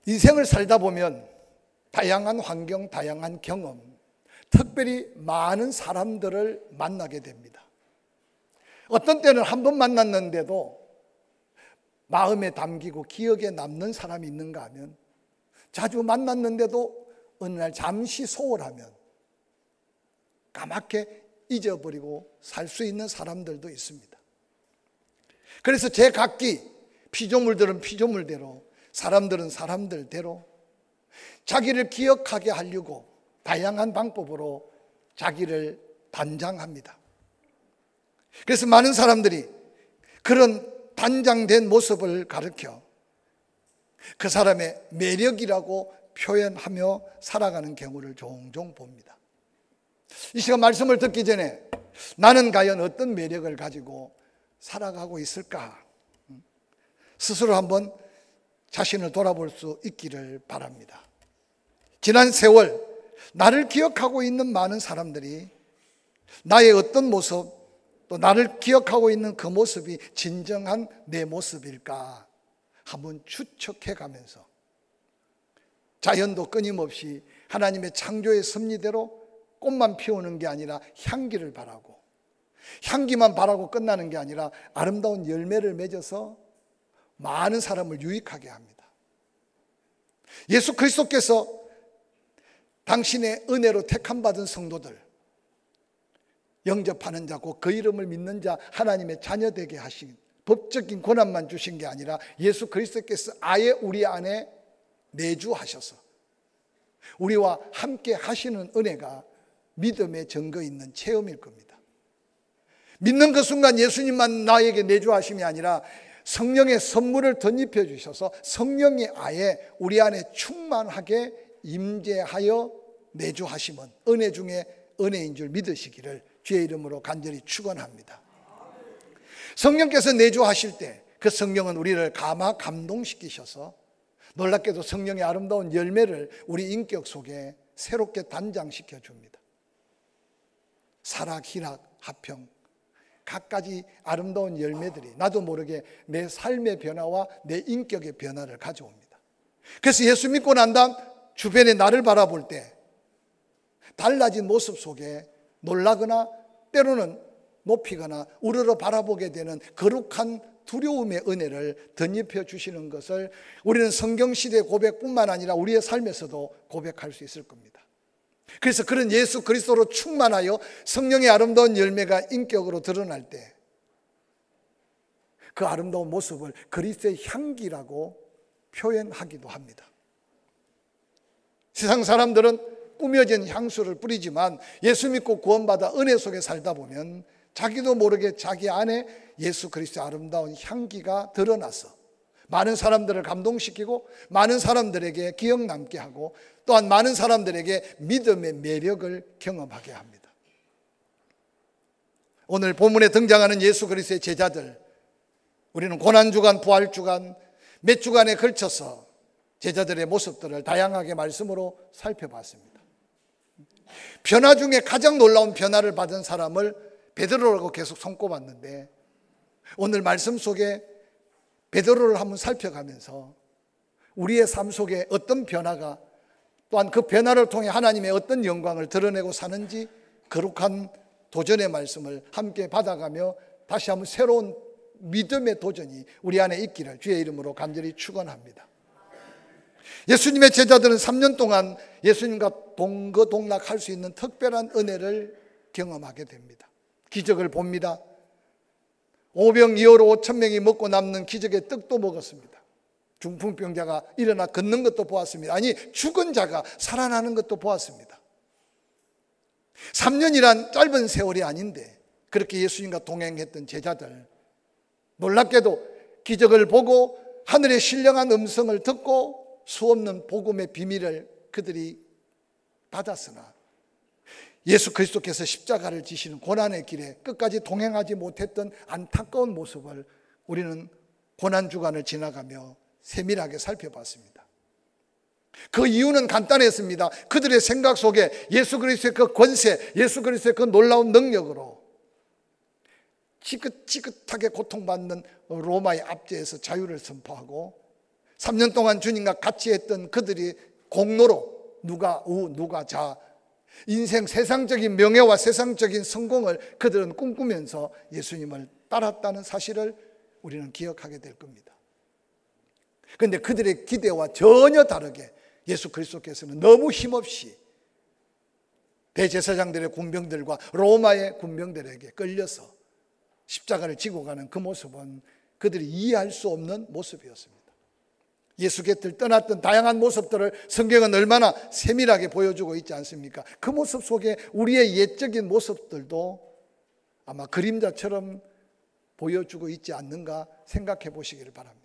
인생을 살다 보면 다양한 환경, 다양한 경험, 특별히 많은 사람들을 만나게 됩니다. 어떤 때는 한 번 만났는데도 마음에 담기고 기억에 남는 사람이 있는가 하면, 자주 만났는데도 어느 날 잠시 소홀하면 까맣게 잊어버리고 살 수 있는 사람들도 있습니다. 그래서 제각기 피조물들은 피조물대로, 사람들은 사람들대로 자기를 기억하게 하려고 다양한 방법으로 자기를 단장합니다. 그래서 많은 사람들이 그런 단장된 모습을 가리켜 그 사람의 매력이라고 표현하며 살아가는 경우를 종종 봅니다. 이 시간 말씀을 듣기 전에 나는 과연 어떤 매력을 가지고 살아가고 있을까? 스스로 한번 자신을 돌아볼 수 있기를 바랍니다. 지난 세월 나를 기억하고 있는 많은 사람들이 나의 어떤 모습, 또 나를 기억하고 있는 그 모습이 진정한 내 모습일까 한번 추측해 가면서, 자연도 끊임없이 하나님의 창조의 섭리대로 꽃만 피우는 게 아니라 향기를 바라고, 향기만 바라고 끝나는 게 아니라 아름다운 열매를 맺어서 많은 사람을 유익하게 합니다. 예수 그리스도께서 당신의 은혜로 택함받은 성도들, 영접하는 자고 그 이름을 믿는 자, 하나님의 자녀 되게 하신, 법적인 권한만 주신 게 아니라 예수 그리스도께서 아예 우리 안에 내주하셔서 우리와 함께 하시는 은혜가 믿음의 증거 있는 체험일 겁니다. 믿는 그 순간 예수님만 나에게 내주하심이 아니라 성령의 선물을 덧입혀 주셔서 성령이 아예 우리 안에 충만하게 임재하여 내주하심은 은혜 중에 은혜인 줄 믿으시기를 주의 이름으로 간절히 축원합니다. 성령께서 내주하실 때 그 성령은 우리를 감동시키셔서 놀랍게도 성령의 아름다운 열매를 우리 인격 속에 새롭게 단장시켜 줍니다. 사락, 희락, 화평, 갖가지 아름다운 열매들이 나도 모르게 내 삶의 변화와 내 인격의 변화를 가져옵니다. 그래서 예수 믿고 난 다음 주변에 나를 바라볼 때 달라진 모습 속에 놀라거나 때로는 높이거나 우러러 바라보게 되는 거룩한 두려움의 은혜를 덧입혀 주시는 것을 우리는 성경시대 고백뿐만 아니라 우리의 삶에서도 고백할 수 있을 겁니다. 그래서 그런 예수 그리스도로 충만하여 성령의 아름다운 열매가 인격으로 드러날 때 그 아름다운 모습을 그리스도의 향기라고 표현하기도 합니다. 세상 사람들은 꾸며진 향수를 뿌리지만 예수 믿고 구원받아 은혜 속에 살다 보면 자기도 모르게 자기 안에 예수 그리스도의 아름다운 향기가 드러나서 많은 사람들을 감동시키고 많은 사람들에게 기억 남게 하고 또한 많은 사람들에게 믿음의 매력을 경험하게 합니다. 오늘 본문에 등장하는 예수 그리스도의 제자들, 우리는 고난주간, 부활주간 몇 주간에 걸쳐서 제자들의 모습들을 다양하게 말씀으로 살펴봤습니다. 변화 중에 가장 놀라운 변화를 받은 사람을 베드로라고 계속 손꼽았는데, 오늘 말씀 속에 베드로를 한번 살펴가면서 우리의 삶 속에 어떤 변화가, 또한 그 변화를 통해 하나님의 어떤 영광을 드러내고 사는지 거룩한 도전의 말씀을 함께 받아가며 다시 한번 새로운 믿음의 도전이 우리 안에 있기를 주의 이름으로 간절히 축원합니다. 예수님의 제자들은 3년 동안 예수님과 동거동락할 수 있는 특별한 은혜를 경험하게 됩니다. 기적을 봅니다. 오병이어로 5,000명이 먹고 남는 기적의 떡도 먹었습니다. 중풍병자가 일어나 걷는 것도 보았습니다. 아니, 죽은 자가 살아나는 것도 보았습니다. 3년이란 짧은 세월이 아닌데 그렇게 예수님과 동행했던 제자들, 놀랍게도 기적을 보고 하늘의 신령한 음성을 듣고 수없는 복음의 비밀을 그들이 받았으나 예수 그리스도께서 십자가를 지시는 고난의 길에 끝까지 동행하지 못했던 안타까운 모습을 우리는 고난주간을 지나가며 세밀하게 살펴봤습니다. 그 이유는 간단했습니다. 그들의 생각 속에 예수 그리스도의 그 권세, 예수 그리스도의 그 놀라운 능력으로 지긋지긋하게 고통받는 로마의 압제에서 자유를 선포하고 3년 동안 주님과 같이 했던 그들이 공로로 누가 우 누가 자, 인생 세상적인 명예와 세상적인 성공을 그들은 꿈꾸면서 예수님을 따랐다는 사실을 우리는 기억하게 될 겁니다. 그런데 그들의 기대와 전혀 다르게 예수 그리스도께서는 너무 힘없이 대제사장들의 군병들과 로마의 군병들에게 끌려서 십자가를 지고 가는 그 모습은 그들이 이해할 수 없는 모습이었습니다. 예수 곁을 떠났던 다양한 모습들을 성경은 얼마나 세밀하게 보여주고 있지 않습니까? 그 모습 속에 우리의 옛적인 모습들도 아마 그림자처럼 보여주고 있지 않는가 생각해 보시기를 바랍니다.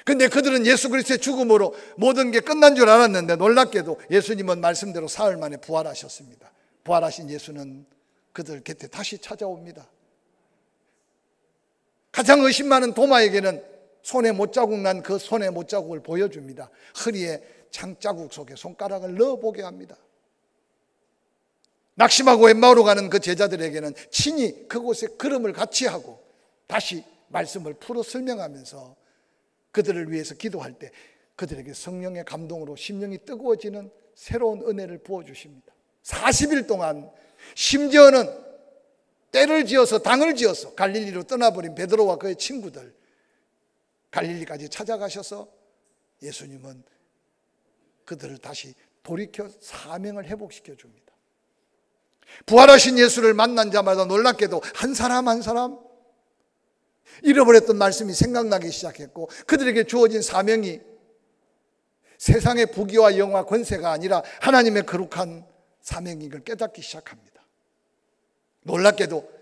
그런데 그들은 예수 그리스도의 죽음으로 모든 게 끝난 줄 알았는데 놀랍게도 예수님은 말씀대로 사흘 만에 부활하셨습니다. 부활하신 예수는 그들 곁에 다시 찾아옵니다. 가장 의심 많은 도마에게는 손에 못자국 난 그 손에 못자국을 보여줍니다. 허리에 창자국 속에 손가락을 넣어보게 합니다. 낙심하고 엠마오로 가는 그 제자들에게는 친히 그곳에 걸음을 같이 하고 다시 말씀을 풀어 설명하면서 그들을 위해서 기도할 때 그들에게 성령의 감동으로 심령이 뜨거워지는 새로운 은혜를 부어주십니다. 40일 동안 심지어는 때를 지어서 당을 지어서 갈릴리로 떠나버린 베드로와 그의 친구들 갈릴리까지 찾아가셔서 예수님은 그들을 다시 돌이켜 사명을 회복시켜 줍니다. 부활하신 예수를 만난 자마다 놀랍게도 한 사람 한 사람 잃어버렸던 말씀이 생각나기 시작했고 그들에게 주어진 사명이 세상의 부귀와 영화 권세가 아니라 하나님의 거룩한 사명인 걸 깨닫기 시작합니다. 놀랍게도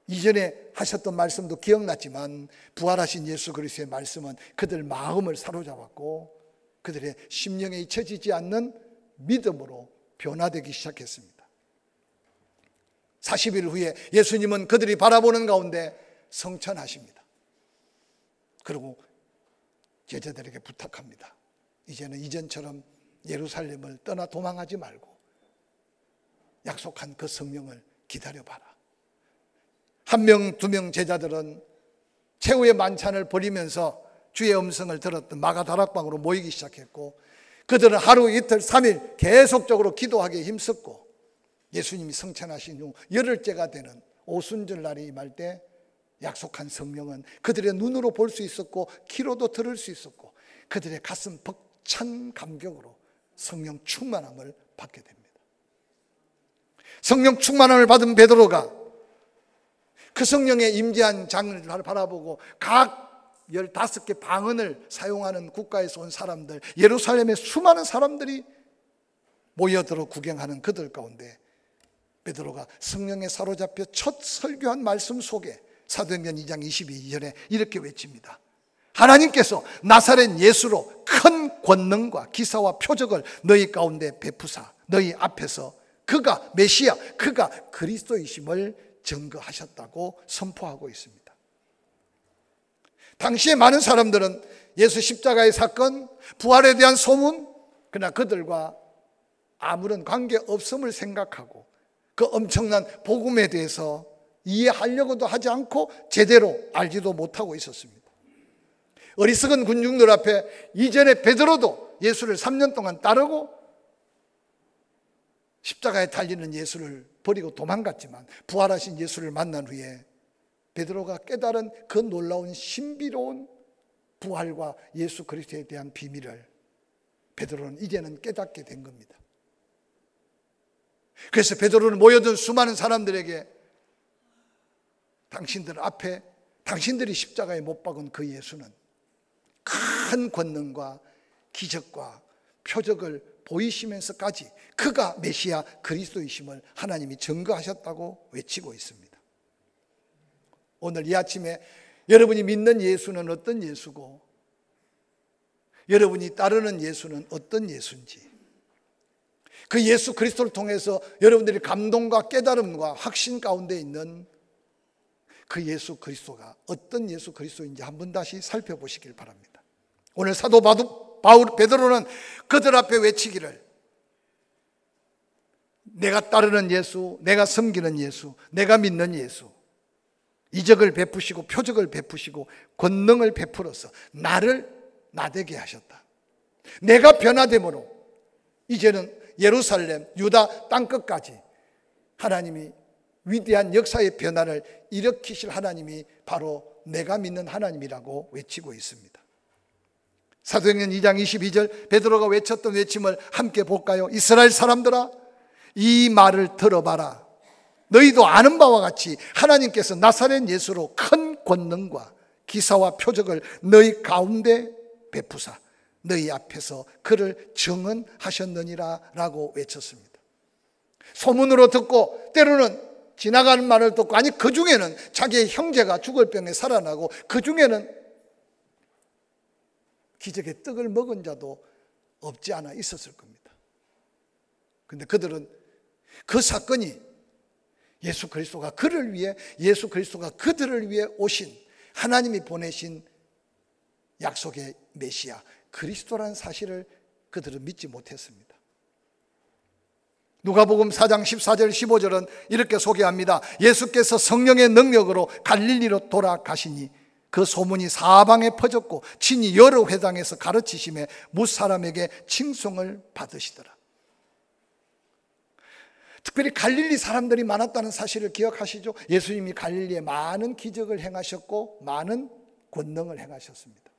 이전에 하셨던 말씀도 기억났지만 부활하신 예수 그리스도의 말씀은 그들 마음을 사로잡았고 그들의 심령에 잊혀지지 않는 믿음으로 변화되기 시작했습니다. 40일 후에 예수님은 그들이 바라보는 가운데 성천하십니다. 그리고 제자들에게 부탁합니다. 이제는 이전처럼 예루살렘을 떠나 도망하지 말고 약속한 그 성령을 기다려봐라. 1명, 2명 제자들은 최후의 만찬을 버리면서 주의 음성을 들었던 마가다락방으로 모이기 시작했고 그들은 하루, 이틀, 3일 계속적으로 기도하기에 힘썼고 예수님이 성천하신 후 열흘째가 되는 오순절 날이 임할 때 약속한 성령은 그들의 눈으로 볼 수 있었고 귀로도 들을 수 있었고 그들의 가슴 벅찬 감격으로 성령 충만함을 받게 됩니다. 성령 충만함을 받은 베드로가 그 성령의 임재한 장을 바라보고 각 15개 방언을 사용하는 국가에서 온 사람들, 예루살렘의 수많은 사람들이 모여들어 구경하는 그들 가운데 베드로가 성령에 사로잡혀 첫 설교한 말씀 속에 사도행전 2장 22절에 이렇게 외칩니다. 하나님께서 나사렛 예수로 큰 권능과 기사와 표적을 너희 가운데 베푸사 너희 앞에서 그가 메시아, 그가 그리스도이심을 증거하셨다고 선포하고 있습니다. 당시에 많은 사람들은 예수 십자가의 사건, 부활에 대한 소문, 그러나 그들과 아무런 관계없음을 생각하고 그 엄청난 복음에 대해서 이해하려고도 하지 않고 제대로 알지도 못하고 있었습니다. 어리석은 군중들 앞에 이전에 베드로도 예수를 3년 동안 따르고 십자가에 달리는 예수를 버리고 도망갔지만 부활하신 예수를 만난 후에 베드로가 깨달은 그 놀라운 신비로운 부활과 예수 그리스도에 대한 비밀을 베드로는 이제는 깨닫게 된 겁니다. 그래서 베드로는 모여든 수많은 사람들에게 당신들 앞에 당신들이 십자가에 못 박은 그 예수는 큰 권능과 기적과 표적을 보이시면서까지 그가 메시아 그리스도이심을 하나님이 증거하셨다고 외치고 있습니다. 오늘 이 아침에 여러분이 믿는 예수는 어떤 예수고 여러분이 따르는 예수는 어떤 예수인지 그 예수 그리스도를 통해서 여러분들이 감동과 깨달음과 확신 가운데 있는 그 예수 그리스도가 어떤 예수 그리스도인지 한번 다시 살펴보시길 바랍니다. 오늘 사도 바울 베드로는 그들 앞에 외치기를 내가 따르는 예수, 내가 섬기는 예수, 내가 믿는 예수 이적을 베푸시고 표적을 베푸시고 권능을 베풀어서 나를 나되게 하셨다. 내가 변화됨으로 이제는 예루살렘, 유다 땅끝까지 하나님이 위대한 역사의 변화를 일으키실 하나님이 바로 내가 믿는 하나님이라고 외치고 있습니다. 사도행전 2장 22절 베드로가 외쳤던 외침을 함께 볼까요? 이스라엘 사람들아, 이 말을 들어봐라. 너희도 아는 바와 같이 하나님께서 나사렛 예수로 큰 권능과 기사와 표적을 너희 가운데 베푸사 너희 앞에서 그를 증언하셨느니라 라고 외쳤습니다. 소문으로 듣고 때로는 지나가는 말을 듣고, 아니 그 중에는 자기의 형제가 죽을 병에 살아나고 그 중에는 기적의 떡을 먹은 자도 없지 않아 있었을 겁니다. 그런데 그들은 그 사건이 예수 그리스도가 그들을 위해 오신 하나님이 보내신 약속의 메시아 그리스도라는 사실을 그들은 믿지 못했습니다. 누가복음 4장 14절 15절은 이렇게 소개합니다. 예수께서 성령의 능력으로 갈릴리로 돌아가시니 그 소문이 사방에 퍼졌고 친히 여러 회당에서 가르치심에 뭇사람에게 칭송을 받으시더라. 특별히 갈릴리 사람들이 많았다는 사실을 기억하시죠? 예수님이 갈릴리에 많은 기적을 행하셨고 많은 권능을 행하셨습니다.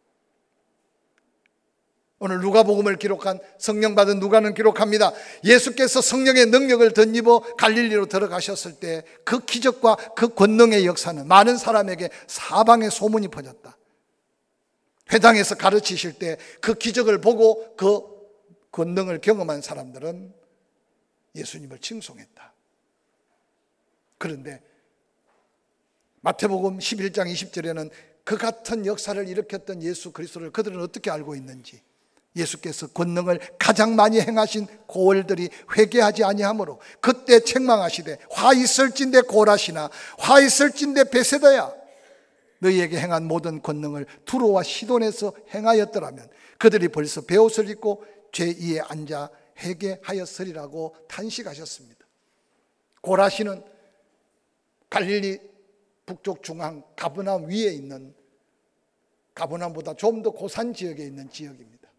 오늘 누가복음을 기록한 성령 받은 누가는 기록합니다. 예수께서 성령의 능력을 덧입어 갈릴리로 들어가셨을 때 그 기적과 그 권능의 역사는 많은 사람에게 사방에 소문이 퍼졌다. 회당에서 가르치실 때 그 기적을 보고 그 권능을 경험한 사람들은 예수님을 칭송했다. 그런데 마태복음 11장 20절에는 그 같은 역사를 일으켰던 예수 그리스도를 그들은 어떻게 알고 있는지, 예수께서 권능을 가장 많이 행하신 고을들이 회개하지 아니하므로 그때 책망하시되 화 있을진대 고라시나 화 있을진대 베세다야, 너희에게 행한 모든 권능을 두로와 시돈에서 행하였더라면 그들이 벌써 베옷을 입고 제2에 앉아 회개하였으리라고 탄식하셨습니다. 고라시는 갈릴리 북쪽 중앙 가브나움 위에 있는, 가브나움보다 좀 더 고산 지역에 있는 지역입니다.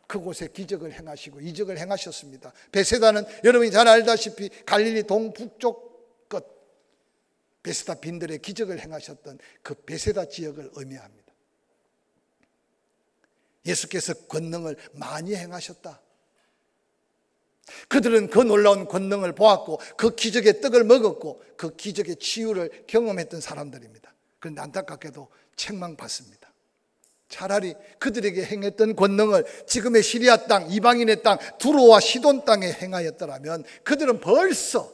그곳에 기적을 행하시고 이적을 행하셨습니다. 베세다는 여러분이 잘 알다시피 갈릴리 동북쪽 끝 베세다 빈들의 기적을 행하셨던 그 베세다 지역을 의미합니다. 예수께서 권능을 많이 행하셨다. 그들은 그 놀라운 권능을 보았고 그 기적의 떡을 먹었고 그 기적의 치유를 경험했던 사람들입니다. 그런데 안타깝게도 책망받습니다. 차라리 그들에게 행했던 권능을 지금의 시리아 땅, 이방인의 땅, 두로와 시돈 땅에 행하였더라면 그들은 벌써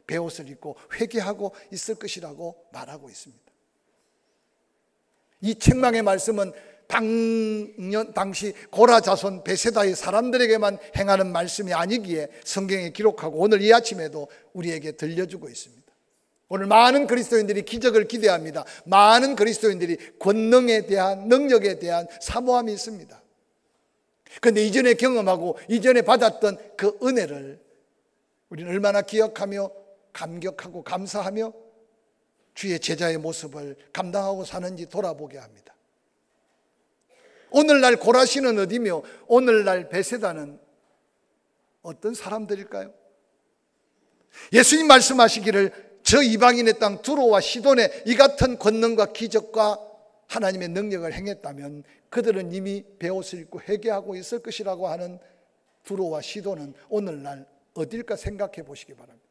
베옷을 입고 회개하고 있을 것이라고 말하고 있습니다. 이 책망의 말씀은 당시 고라 자손 베세다의 사람들에게만 행하는 말씀이 아니기에 성경에 기록하고 오늘 이 아침에도 우리에게 들려주고 있습니다. 오늘 많은 그리스도인들이 기적을 기대합니다. 많은 그리스도인들이 권능에 대한, 능력에 대한 사모함이 있습니다. 그런데 이전에 경험하고 이전에 받았던 그 은혜를 우리는 얼마나 기억하며 감격하고 감사하며 주의 제자의 모습을 감당하고 사는지 돌아보게 합니다. 오늘날 고라시는 어디며 오늘날 베세다는 어떤 사람들일까요? 예수님 말씀하시기를 저 이방인의 땅 두로와 시돈에 이 같은 권능과 기적과 하나님의 능력을 행했다면 그들은 이미 베옷을 입고 회개하고 있을 것이라고 하는 두로와 시돈은 오늘날 어딜까 생각해 보시기 바랍니다.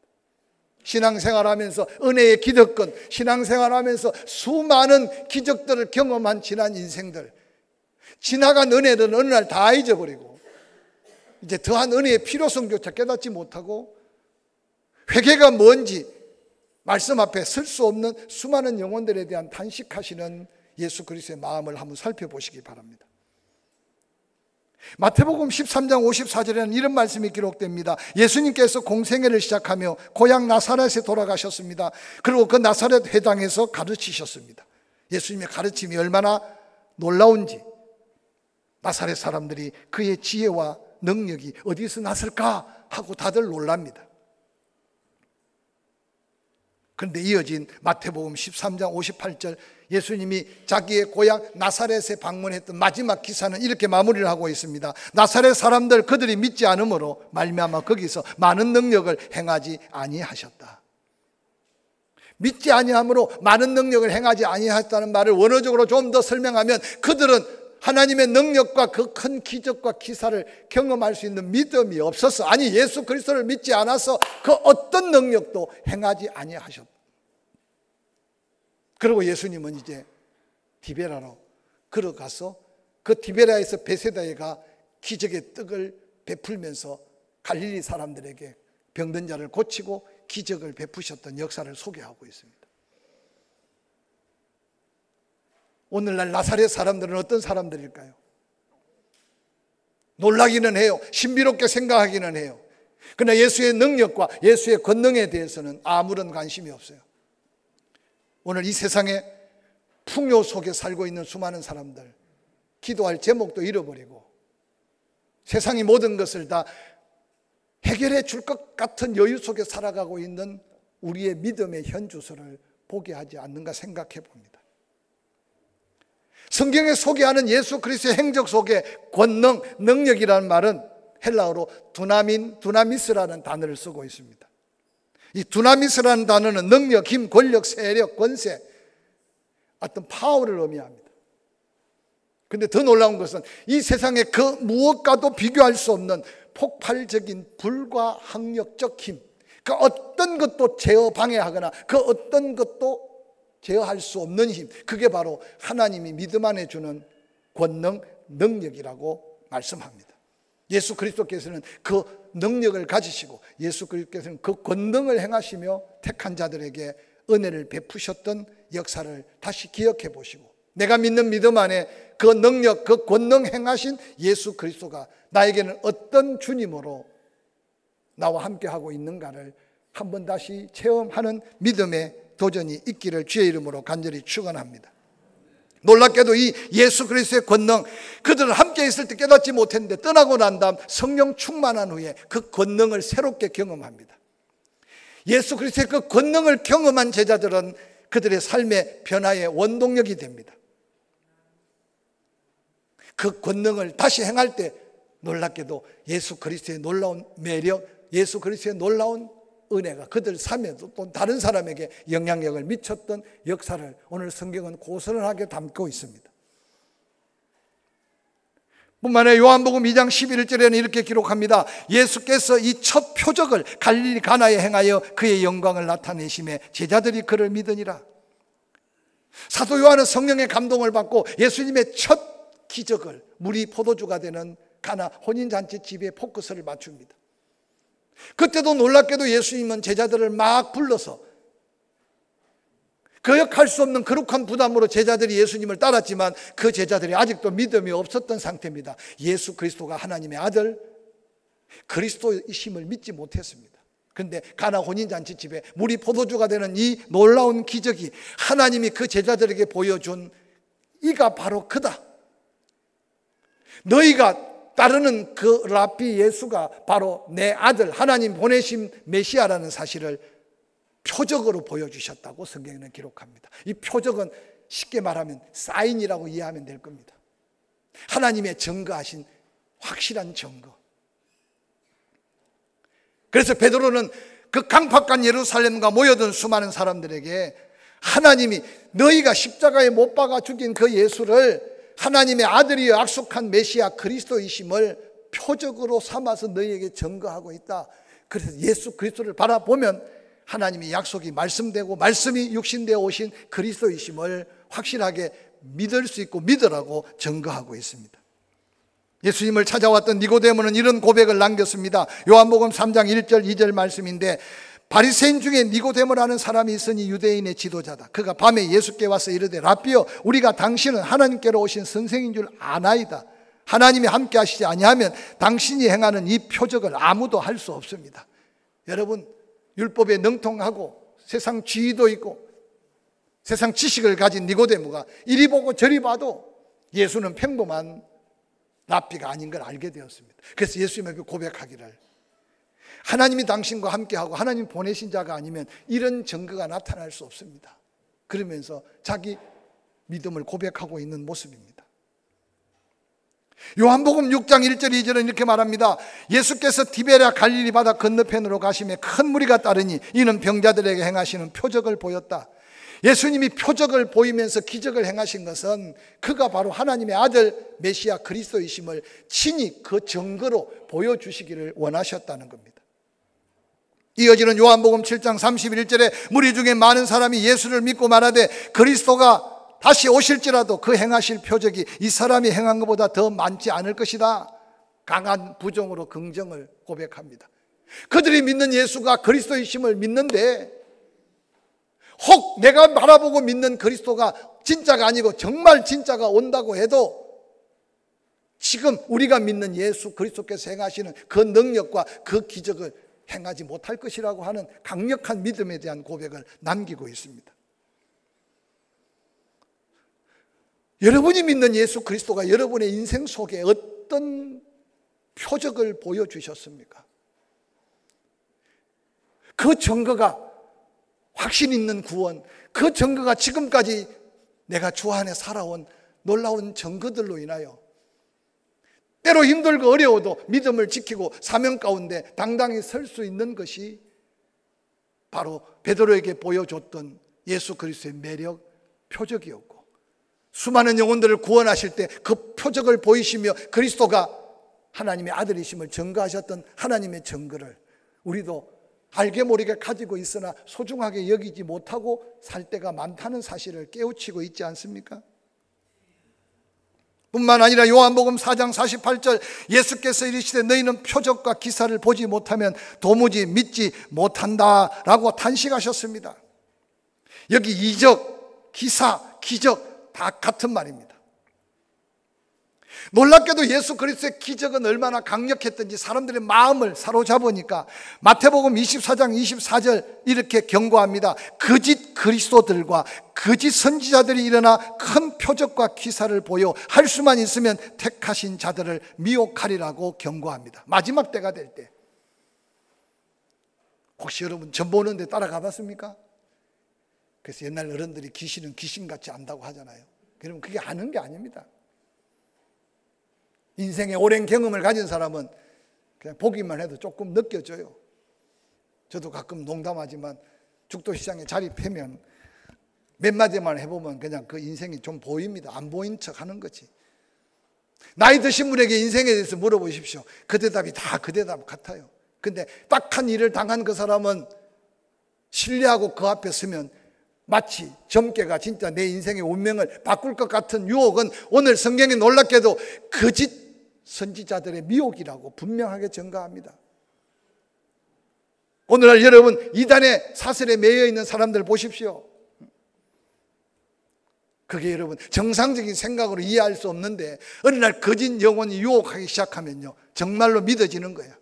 신앙생활하면서 은혜의 기득권, 신앙생활하면서 수많은 기적들을 경험한 지난 인생들, 지나간 은혜는 어느 날 다 잊어버리고 이제 더한 은혜의 필요성조차 깨닫지 못하고 회개가 뭔지 말씀 앞에 설 수 없는 수많은 영혼들에 대한 탄식하시는 예수 그리스도의 마음을 한번 살펴보시기 바랍니다. 마태복음 13장 54절에는 이런 말씀이 기록됩니다. 예수님께서 공생애를 시작하며 고향 나사렛에 돌아가셨습니다. 그리고 그 나사렛 회당에서 가르치셨습니다. 예수님의 가르침이 얼마나 놀라운지 나사렛 사람들이 그의 지혜와 능력이 어디서 났을까 하고 다들 놀랍니다. 그런데 이어진 마태복음 13장 58절 예수님이 자기의 고향 나사렛에 방문했던 마지막 기사는 이렇게 마무리를 하고 있습니다. 나사렛 사람들 그들이 믿지 않으므로 말미암아 거기서 많은 능력을 행하지 아니하셨다. 믿지 아니함으로 많은 능력을 행하지 아니하셨다는 말을 원어적으로 좀 더 설명하면 그들은 하나님의 능력과 그 큰 기적과 기사를 경험할 수 있는 믿음이 없어서, 아니 예수 그리스도를 믿지 않아서 그 어떤 능력도 행하지 아니하셨다. 그리고 예수님은 이제 디베라로 걸어가서 그 디베라에서 베세다에 가 기적의 떡을 베풀면서 갈릴리 사람들에게 병든 자를 고치고 기적을 베푸셨던 역사를 소개하고 있습니다. 오늘날 나사렛 사람들은 어떤 사람들일까요? 놀라기는 해요. 신비롭게 생각하기는 해요. 그러나 예수의 능력과 예수의 권능에 대해서는 아무런 관심이 없어요. 오늘 이 세상에 풍요 속에 살고 있는 수많은 사람들, 기도할 제목도 잃어버리고 세상이 모든 것을 다 해결해 줄 것 같은 여유 속에 살아가고 있는 우리의 믿음의 현주소를 보게 하지 않는가 생각해 봅니다. 성경에 소개하는 예수 그리스도의 행적 속에 권능, 능력이라는 말은 헬라어로 두나미스라는 단어를 쓰고 있습니다. 이 두나미스라는 단어는 능력, 힘, 권력, 세력, 권세, 어떤 파워를 의미합니다. 그런데 더 놀라운 것은 이 세상에 그 무엇과도 비교할 수 없는 폭발적인 불가항력적 힘, 그 어떤 것도 제어 방해하거나 그 어떤 것도 제어할 수 없는 힘, 그게 바로 하나님이 믿음 안에 주는 권능, 능력이라고 말씀합니다. 예수 그리스도께서는 그 능력을 가지시고 예수 그리스도께서는 그 권능을 행하시며 택한 자들에게 은혜를 베푸셨던 역사를 다시 기억해 보시고, 내가 믿는 믿음 안에 그 능력, 그 권능 행하신 예수 그리스도가 나에게는 어떤 주님으로 나와 함께하고 있는가를 한번 다시 체험하는 믿음의 도전이 있기를 주의 이름으로 간절히 축원합니다. 놀랍게도 이 예수 그리스도의 권능, 그들은 함께 있을 때 깨닫지 못했는데 떠나고 난 다음 성령 충만한 후에 그 권능을 새롭게 경험합니다. 예수 그리스도의 그 권능을 경험한 제자들은 그들의 삶의 변화의 원동력이 됩니다. 그 권능을 다시 행할 때 놀랍게도 예수 그리스도의 놀라운 매력, 예수 그리스도의 놀라운 은혜가 그들 삶에도 또 다른 사람에게 영향력을 미쳤던 역사를 오늘 성경은 고스란하게 담고 있습니다. 뿐만 아니라 요한복음 2장 11절에는 이렇게 기록합니다. 예수께서 이 첫 표적을 갈릴리 가나에 행하여 그의 영광을 나타내심에 제자들이 그를 믿으니라. 사도 요한은 성령의 감동을 받고 예수님의 첫 기적을, 물이 포도주가 되는 가나 혼인잔치 집에 포커스를 맞춥니다. 그때도 놀랍게도 예수님은 제자들을 막 불러서 거역할 수 없는 거룩한 부담으로 제자들이 예수님을 따랐지만 그 제자들이 아직도 믿음이 없었던 상태입니다. 예수 그리스도가 하나님의 아들 그리스도이심을 믿지 못했습니다. 그런데 가나 혼인잔치 집에 물이 포도주가 되는 이 놀라운 기적이 하나님이 그 제자들에게 보여준 이가 바로 그다. 너희가 따르는 그 라피 예수가 바로 내 아들 하나님 보내신 메시아라는 사실을 표적으로 보여주셨다고 성경에는 기록합니다. 이 표적은 쉽게 말하면 사인이라고 이해하면 될 겁니다. 하나님의 증거하신 확실한 증거. 그래서 베드로는 그 강팍한 예루살렘과 모여든 수많은 사람들에게 하나님이 너희가 십자가에 못 박아 죽인 그 예수를 하나님의 아들이여 약속한 메시아 그리스도이심을 표적으로 삼아서 너희에게 증거하고 있다. 그래서 예수 그리스도를 바라보면 하나님의 약속이 말씀되고 말씀이 육신되어 오신 그리스도이심을 확실하게 믿을 수 있고 믿으라고 증거하고 있습니다. 예수님을 찾아왔던 니고데모는 이런 고백을 남겼습니다. 요한복음 3장 1절 2절 말씀인데, 바리새인 중에 니고데모라는 사람이 있으니 유대인의 지도자다. 그가 밤에 예수께 와서 이르되 라삐여 우리가 당신은 하나님께로 오신 선생인 줄 아나이다. 하나님이 함께 하시지 아니하면 당신이 행하는 이 표적을 아무도 할 수 없습니다. 여러분, 율법에 능통하고 세상 지위도 있고 세상 지식을 가진 니고데모가 이리 보고 저리 봐도 예수는 평범한 라삐가 아닌 걸 알게 되었습니다. 그래서 예수님에게 고백하기를 하나님이 당신과 함께하고 하나님 보내신 자가 아니면 이런 증거가 나타날 수 없습니다. 그러면서 자기 믿음을 고백하고 있는 모습입니다. 요한복음 6장 1절 2절은 이렇게 말합니다. 예수께서 디베랴 갈릴리 바다 건너편으로 가시매 큰 무리가 따르니 이는 병자들에게 행하시는 표적을 보였다. 예수님이 표적을 보이면서 기적을 행하신 것은 그가 바로 하나님의 아들 메시아 그리스도이심을 친히 그 증거로 보여주시기를 원하셨다는 겁니다. 이어지는 요한복음 7장 31절에 무리 중에 많은 사람이 예수를 믿고 말하되 그리스도가 다시 오실지라도 그 행하실 표적이 이 사람이 행한 것보다 더 많지 않을 것이다. 강한 부정으로 긍정을 고백합니다. 그들이 믿는 예수가 그리스도이심을 믿는데 혹 내가 바라보고 믿는 그리스도가 진짜가 아니고 정말 진짜가 온다고 해도 지금 우리가 믿는 예수 그리스도께서 행하시는 그 능력과 그 기적을 행하지 못할 것이라고 하는 강력한 믿음에 대한 고백을 남기고 있습니다. 여러분이 믿는 예수 그리스도가 여러분의 인생 속에 어떤 표적을 보여주셨습니까? 그 증거가 확신 있는 구원, 그 증거가 지금까지 내가 주 안에 살아온 놀라운 증거들로 인하여 때로 힘들고 어려워도 믿음을 지키고 사명 가운데 당당히 설 수 있는 것이 바로 베드로에게 보여줬던 예수 그리스도의 매력 표적이었고, 수많은 영혼들을 구원하실 때 그 표적을 보이시며 그리스도가 하나님의 아들이심을 증거하셨던 하나님의 증거를 우리도 알게 모르게 가지고 있으나 소중하게 여기지 못하고 살 때가 많다는 사실을 깨우치고 있지 않습니까? 뿐만 아니라 요한복음 4장 48절 예수께서 이르시되 너희는 표적과 기사를 보지 못하면 도무지 믿지 못한다라고 탄식하셨습니다. 여기 이적, 기사, 기적 다 같은 말입니다. 놀랍게도 예수 그리스도의 기적은 얼마나 강력했던지 사람들의 마음을 사로잡으니까 마태복음 24장 24절 이렇게 경고합니다. 거짓 그리스도들과 거짓 선지자들이 일어나 큰 표적과 기사를 보여 할 수만 있으면 택하신 자들을 미혹하리라고 경고합니다. 마지막 때가 될 때 혹시 여러분 전 보는데 따라가 봤습니까? 그래서 옛날 어른들이 귀신은 귀신같이 안다고 하잖아요. 그러면 그게 아는 게 아닙니다. 인생의 오랜 경험을 가진 사람은 그냥 보기만 해도 조금 느껴져요. 저도 가끔 농담하지만 죽도시장에 자립하면 몇 마디만 해보면 그냥 그 인생이 좀 보입니다. 안 보인 척 하는 거지. 나이 드신 분에게 인생에 대해서 물어보십시오. 그 대답이 다 그 대답 같아요. 근데 딱한 일을 당한 그 사람은 신뢰하고 그 앞에 서면 마치 점괘가 진짜 내 인생의 운명을 바꿀 것 같은 유혹은 오늘 성경이 놀랍게도 거짓 선지자들의 미혹이라고 분명하게 증가합니다. 오늘날 여러분 이단의 사슬에 매여 있는 사람들 보십시오. 그게 여러분 정상적인 생각으로 이해할 수 없는데 어느 날 거짓 영혼이 유혹하기 시작하면요 정말로 믿어지는 거예요.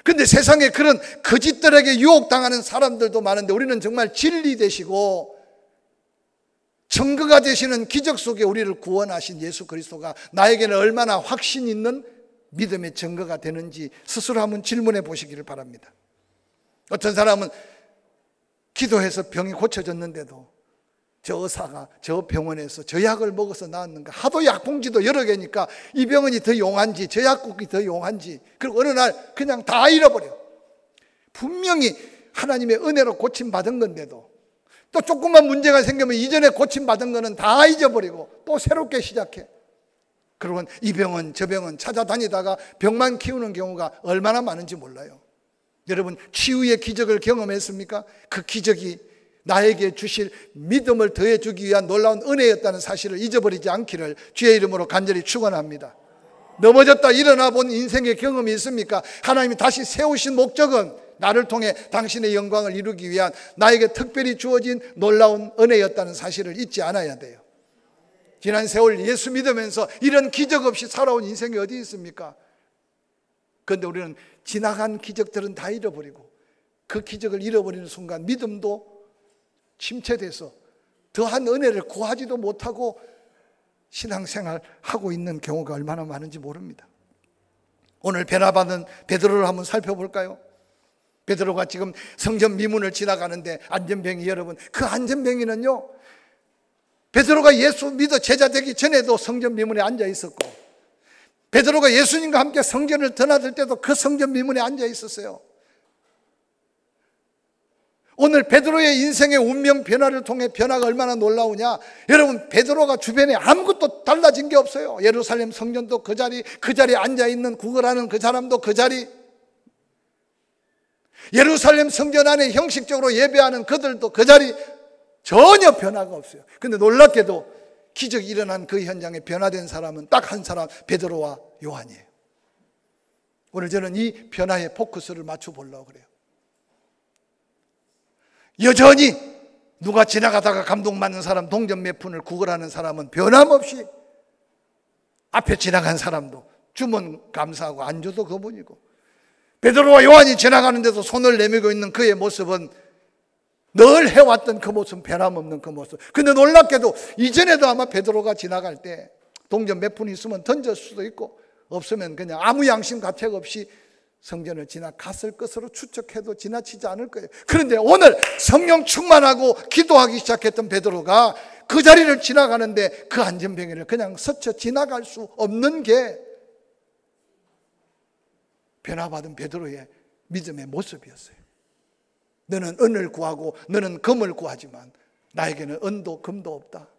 그런데 세상에 그런 거짓들에게 유혹당하는 사람들도 많은데 우리는 정말 진리 되시고 증거가 되시는 기적 속에 우리를 구원하신 예수 그리스도가 나에게는 얼마나 확신 있는 믿음의 증거가 되는지 스스로 한번 질문해 보시기를 바랍니다. 어떤 사람은 기도해서 병이 고쳐졌는데도 저 의사가 저 병원에서 저 약을 먹어서 나았는가, 하도 약봉지도 여러 개니까 이 병원이 더 용한지 저 약국이 더 용한지, 그리고 어느 날 그냥 다 잃어버려. 분명히 하나님의 은혜로 고침받은 건데도 또 조금만 문제가 생기면 이전에 고침받은 거는 다 잊어버리고 또 새롭게 시작해. 그러면 이 병원 저 병원 찾아다니다가 병만 키우는 경우가 얼마나 많은지 몰라요. 여러분 치유의 기적을 경험했습니까? 그 기적이 나에게 주실 믿음을 더해주기 위한 놀라운 은혜였다는 사실을 잊어버리지 않기를 주의 이름으로 간절히 축원합니다. 넘어졌다 일어나 본 인생의 경험이 있습니까? 하나님이 다시 세우신 목적은 나를 통해 당신의 영광을 이루기 위한 나에게 특별히 주어진 놀라운 은혜였다는 사실을 잊지 않아야 돼요. 지난 세월 예수 믿으면서 이런 기적 없이 살아온 인생이 어디 있습니까? 그런데 우리는 지나간 기적들은 다 잃어버리고 그 기적을 잃어버리는 순간 믿음도 침체돼서 더한 은혜를 구하지도 못하고 신앙생활 하고 있는 경우가 얼마나 많은지 모릅니다. 오늘 변화받은 베드로를 한번 살펴볼까요? 베드로가 지금 성전 미문을 지나가는데 안전병이, 여러분, 그 안전병이는요, 베드로가 예수 믿어 제자 되기 전에도 성전 미문에 앉아 있었고, 베드로가 예수님과 함께 성전을 드나들 때도 그 성전 미문에 앉아 있었어요. 오늘 베드로의 인생의 운명 변화를 통해 변화가 얼마나 놀라우냐. 여러분, 베드로가 주변에 아무것도 달라진 게 없어요. 예루살렘 성전도 그 자리에 앉아있는 구걸하는 그 사람도 그 자리, 예루살렘 성전 안에 형식적으로 예배하는 그들도 그 자리, 전혀 변화가 없어요. 근데 놀랍게도 기적이 일어난 그 현장에 변화된 사람은 딱 한 사람, 베드로와 요한이에요. 오늘 저는 이 변화에 포커스를 맞춰 보려고 그래요. 여전히 누가 지나가다가 감동받는 사람, 동전 몇 푼을 구걸하는 사람은 변함없이 앞에 지나간 사람도 주면 감사하고 안 줘도 그분이고, 베드로와 요한이 지나가는데도 손을 내밀고 있는 그의 모습은 늘 해왔던 그 모습, 변함없는 그 모습. 근데 놀랍게도 이전에도 아마 베드로가 지나갈 때 동전 몇 푼 있으면 던질 수도 있고, 없으면 그냥 아무 양심 가책 없이 성전을 지나갔을 것으로 추측해도 지나치지 않을 거예요. 그런데 오늘 성령 충만하고 기도하기 시작했던 베드로가 그 자리를 지나가는데 그 안전병이를 그냥 스쳐 지나갈 수 없는 게 변화받은 베드로의 믿음의 모습이었어요. 너는 은을 구하고 너는 금을 구하지만 나에게는 은도 금도 없다.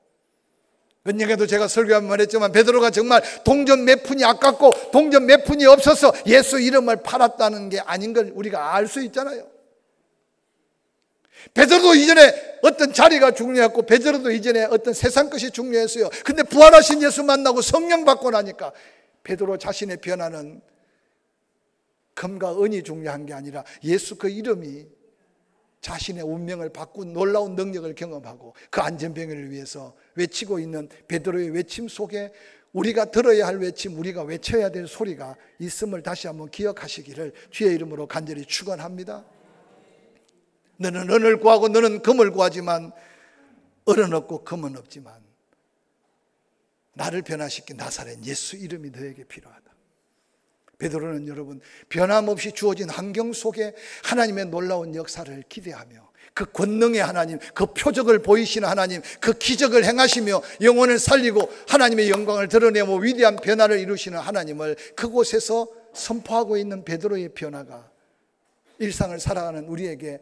은영에도 제가 설교하면 말했지만 베드로가 정말 동전 몇 푼이 아깝고 동전 몇 푼이 없어서 예수 이름을 팔았다는 게 아닌 걸 우리가 알 수 있잖아요. 베드로도 이전에 어떤 자리가 중요했고, 베드로도 이전에 어떤 세상 것이 중요했어요. 근데 부활하신 예수 만나고 성령 받고 나니까 베드로 자신의 변화는 금과 은이 중요한 게 아니라 예수 그 이름이 자신의 운명을 바꾼 놀라운 능력을 경험하고 그 안전병을 위해서 외치고 있는 베드로의 외침 속에 우리가 들어야 할 외침, 우리가 외쳐야 될 소리가 있음을 다시 한번 기억하시기를 주의 이름으로 간절히 축원합니다. 너는 은을 구하고 너는 금을 구하지만 은은 없고 금은 없지만 나를 변화시킨 나사렛 예수 이름이 너에게 필요하다. 베드로는 여러분 변함없이 주어진 환경 속에 하나님의 놀라운 역사를 기대하며 그 권능의 하나님, 그 표적을 보이시는 하나님, 그 기적을 행하시며 영혼을 살리고 하나님의 영광을 드러내며 위대한 변화를 이루시는 하나님을 그곳에서 선포하고 있는 베드로의 변화가 일상을 살아가는 우리에게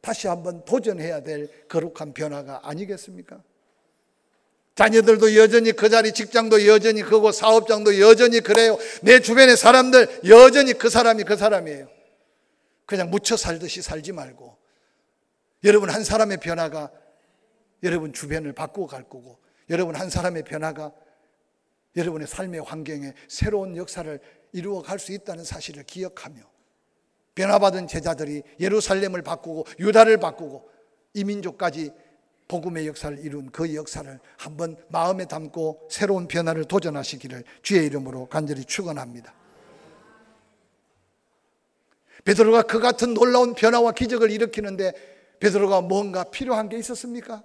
다시 한번 도전해야 될 거룩한 변화가 아니겠습니까? 자녀들도 여전히 그 자리, 직장도 여전히 그곳, 사업장도 여전히 그래요. 내 주변의 사람들 여전히 그 사람이 그 사람이에요. 그냥 묻혀 살듯이 살지 말고 여러분 한 사람의 변화가 여러분 주변을 바꾸고 갈 거고, 여러분 한 사람의 변화가 여러분의 삶의 환경에 새로운 역사를 이루어 갈 수 있다는 사실을 기억하며 변화받은 제자들이 예루살렘을 바꾸고 유다를 바꾸고 이민족까지 복음의 역사를 이룬 그 역사를 한번 마음에 담고 새로운 변화를 도전하시기를 주의 이름으로 간절히 축원합니다. 베드로가 그 같은 놀라운 변화와 기적을 일으키는데 베드로가 뭔가 필요한 게 있었습니까?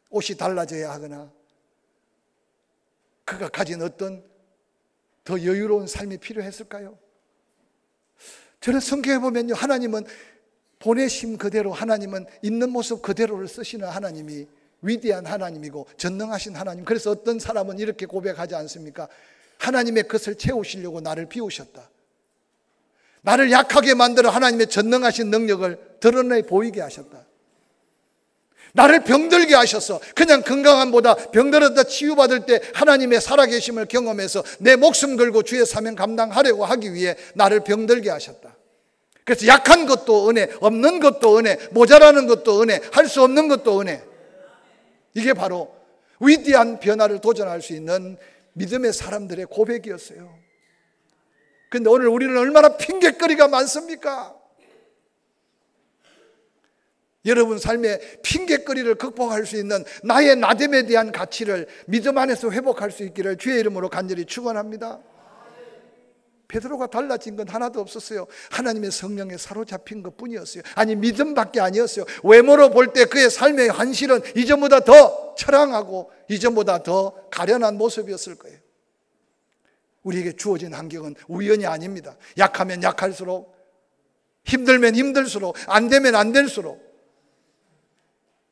옷이 달라져야 하거나 그가 가진 어떤 더 여유로운 삶이 필요했을까요? 저는 성경에 보면요, 하나님은 보내심 그대로, 하나님은 있는 모습 그대로를 쓰시는 하나님이 위대한 하나님이고 전능하신 하나님. 그래서 어떤 사람은 이렇게 고백하지 않습니까? 하나님의 것을 채우시려고 나를 비우셨다. 나를 약하게 만들어 하나님의 전능하신 능력을 드러내 보이게 하셨다. 나를 병들게 하셔서 그냥 건강함보다 병들었다 치유받을 때 하나님의 살아계심을 경험해서 내 목숨 걸고 주의 사명 감당하려고 하기 위해 나를 병들게 하셨다. 그래서 약한 것도 은혜, 없는 것도 은혜, 모자라는 것도 은혜, 할 수 없는 것도 은혜. 이게 바로 위대한 변화를 도전할 수 있는 믿음의 사람들의 고백이었어요. 그런데 오늘 우리는 얼마나 핑계거리가 많습니까? 여러분 삶의 핑계거리를 극복할 수 있는 나의 나됨에 대한 가치를 믿음 안에서 회복할 수 있기를 주의 이름으로 간절히 축원합니다. 베드로가 달라진 건 하나도 없었어요. 하나님의 성령에 사로잡힌 것뿐이었어요. 아니 믿음밖에 아니었어요. 외모로 볼 때 그의 삶의 현실은 이전보다 더 처량하고 이전보다 더 가련한 모습이었을 거예요. 우리에게 주어진 환경은 우연이 아닙니다. 약하면 약할수록, 힘들면 힘들수록, 안 되면 안 될수록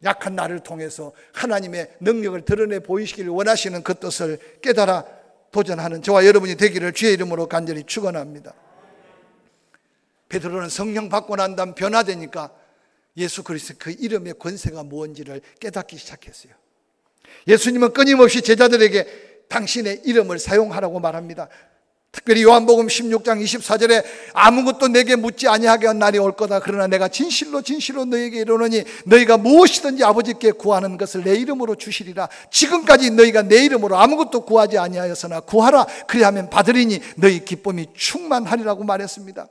약한 나를 통해서 하나님의 능력을 드러내 보이시기를 원하시는 그 뜻을 깨달아 도전하는 저와 여러분이 되기를 주의 이름으로 간절히 축원합니다. 베드로는 성령 받고 난 다음 변화되니까 예수 그리스도 그 이름의 권세가 무엇인지를 깨닫기 시작했어요. 예수님은 끊임없이 제자들에게 당신의 이름을 사용하라고 말합니다. 특별히 요한복음 16장 24절에 아무것도 내게 묻지 아니하게 한 날이 올 거다. 그러나 내가 진실로 진실로 너에게 이르노니 너희가 무엇이든지 아버지께 구하는 것을 내 이름으로 주시리라. 지금까지 너희가 내 이름으로 아무것도 구하지 아니하였으나 구하라. 그리하면 받으리니 너희 기쁨이 충만하리라고 말했습니다.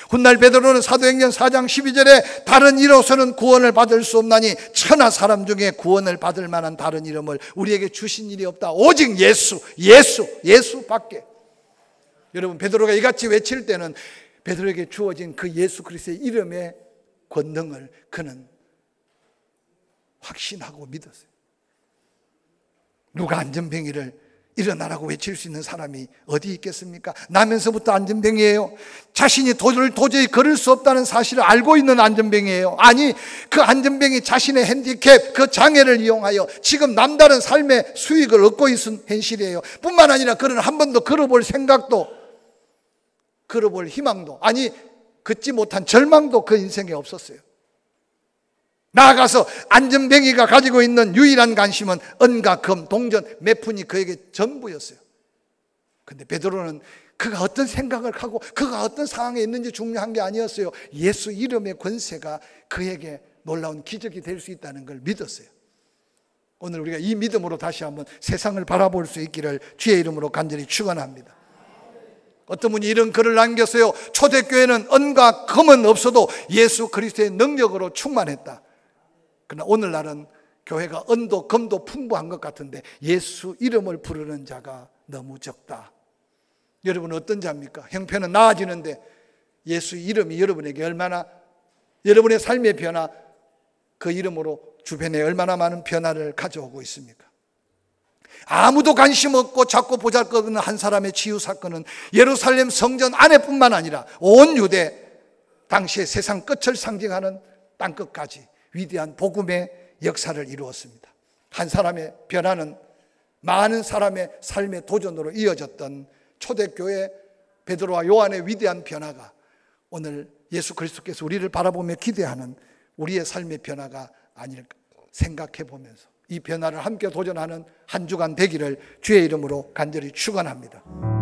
훗날 베드로는 사도행전 4장 12절에 다른 이로서는 구원을 받을 수 없나니 천하 사람 중에 구원을 받을 만한 다른 이름을 우리에게 주신 일이 없다. 오직 예수밖에. 여러분, 베드로가 이같이 외칠 때는 베드로에게 주어진 그 예수 그리스도의 이름의 권능을 그는 확신하고 믿었어요. 누가 안전뱅이를 일어나라고 외칠 수 있는 사람이 어디 있겠습니까? 나면서부터 안전뱅이에요. 자신이 도저히 걸을 수 없다는 사실을 알고 있는 안전뱅이에요. 아니, 그 안전뱅이 자신의 핸디캡, 그 장애를 이용하여 지금 남다른 삶의 수익을 얻고 있는 현실이에요. 뿐만 아니라 그는 한 번도 걸어볼 생각도, 걸어볼 희망도, 아니 걷지 못한 절망도 그 인생에 없었어요. 나아가서 안전뱅이가 가지고 있는 유일한 관심은 은과 금, 동전, 몇 푼이 그에게 전부였어요. 그런데 베드로는 그가 어떤 생각을 하고 그가 어떤 상황에 있는지 중요한 게 아니었어요. 예수 이름의 권세가 그에게 놀라운 기적이 될 수 있다는 걸 믿었어요. 오늘 우리가 이 믿음으로 다시 한번 세상을 바라볼 수 있기를 주의 이름으로 간절히 축원합니다. 어떤 분이 이런 글을 남겼어요. 초대교회는 은과 금은 없어도 예수 그리스도의 능력으로 충만했다. 그러나 오늘날은 교회가 은도 금도 풍부한 것 같은데 예수 이름을 부르는 자가 너무 적다. 여러분은 어떤 자입니까? 형편은 나아지는데 예수 이름이 여러분에게 얼마나, 여러분의 삶의 변화, 그 이름으로 주변에 얼마나 많은 변화를 가져오고 있습니까? 아무도 관심 없고 자꾸 보잘것없는 한 사람의 치유 사건은 예루살렘 성전 안에뿐만 아니라 온 유대, 당시의 세상 끝을 상징하는 땅끝까지 위대한 복음의 역사를 이루었습니다. 한 사람의 변화는 많은 사람의 삶의 도전으로 이어졌던 초대교회 베드로와 요한의 위대한 변화가 오늘 예수 그리스도께서 우리를 바라보며 기대하는 우리의 삶의 변화가 아닐까 생각해 보면서 이 변화를 함께 도전하는 한 주간 되기를 주의 이름으로 간절히 축원합니다.